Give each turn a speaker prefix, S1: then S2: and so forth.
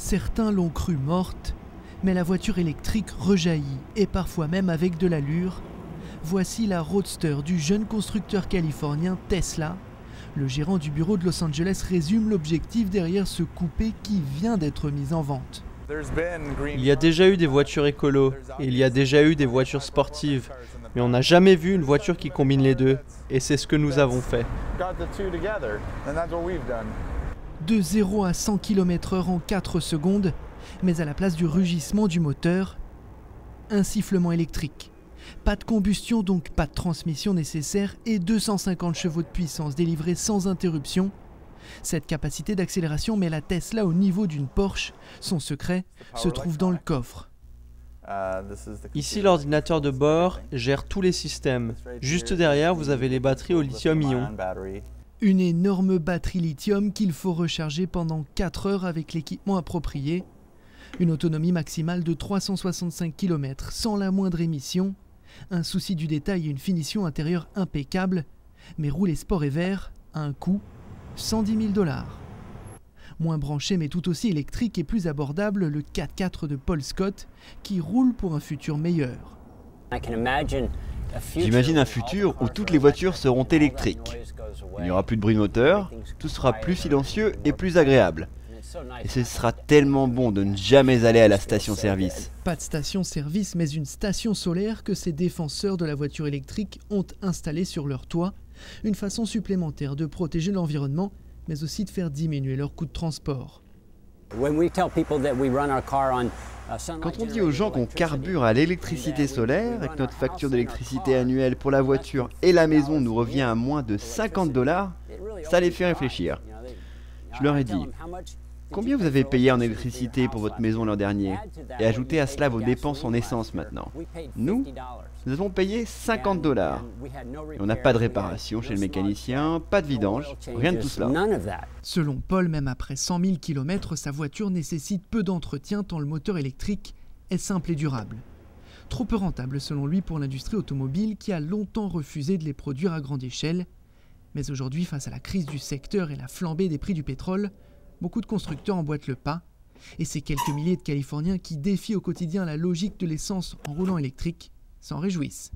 S1: Certains l'ont crue morte, mais la voiture électrique rejaillit, et parfois même avec de l'allure. Voici la Roadster du jeune constructeur californien Tesla. Le gérant du bureau de Los Angeles résume l'objectif derrière ce coupé qui vient d'être mis en vente.
S2: Il y a déjà eu des voitures écolo, et il y a déjà eu des voitures sportives, mais on n'a jamais vu une voiture qui combine les deux, et c'est ce que nous avons fait.
S1: De 0 à 100 km/h en 4 secondes, mais à la place du rugissement du moteur, un sifflement électrique. Pas de combustion, donc pas de transmission nécessaire, et 250 chevaux de puissance délivrés sans interruption. Cette capacité d'accélération met la Tesla au niveau d'une Porsche. Son secret se trouve dans le coffre.
S2: Ici, l'ordinateur de bord gère tous les systèmes. Juste derrière, vous avez les batteries au lithium-ion.
S1: Une énorme batterie lithium qu'il faut recharger pendant 4 heures avec l'équipement approprié. Une autonomie maximale de 365 km sans la moindre émission. Un souci du détail et une finition intérieure impeccable. Mais rouler sport et vert a un coût, 110 000 $. Moins branché mais tout aussi électrique et plus abordable, le 4x4 de Paul Scott qui roule pour un futur meilleur.
S3: J'imagine un futur où toutes les voitures seront électriques. Il n'y aura plus de bruit de moteur, tout sera plus silencieux et plus agréable. Et ce sera tellement bon de ne jamais aller à la station-service.
S1: Pas de station-service, mais une station solaire que ces défenseurs de la voiture électrique ont installée sur leur toit. Une façon supplémentaire de protéger l'environnement, mais aussi de faire diminuer leur coût de transport.
S3: Quand on dit aux gens qu'on carbure à l'électricité solaire et que notre facture d'électricité annuelle pour la voiture et la maison nous revient à moins de 50 $, ça les fait réfléchir. Je leur ai dit: combien vous avez payé en électricité pour votre maison l'an dernier? Et ajoutez à cela vos dépenses en essence maintenant. Nous avons payé 50 $. Et on n'a pas de réparation chez le mécanicien, pas de vidange, rien de tout cela.
S1: Selon Paul, même après 100 000 km, sa voiture nécessite peu d'entretien tant le moteur électrique est simple et durable. Trop peu rentable selon lui pour l'industrie automobile qui a longtemps refusé de les produire à grande échelle. Mais aujourd'hui, face à la crise du secteur et la flambée des prix du pétrole, beaucoup de constructeurs emboîtent le pas. Et ces quelques milliers de Californiens qui défient au quotidien la logique de l'essence en roulant électrique s'en réjouissent.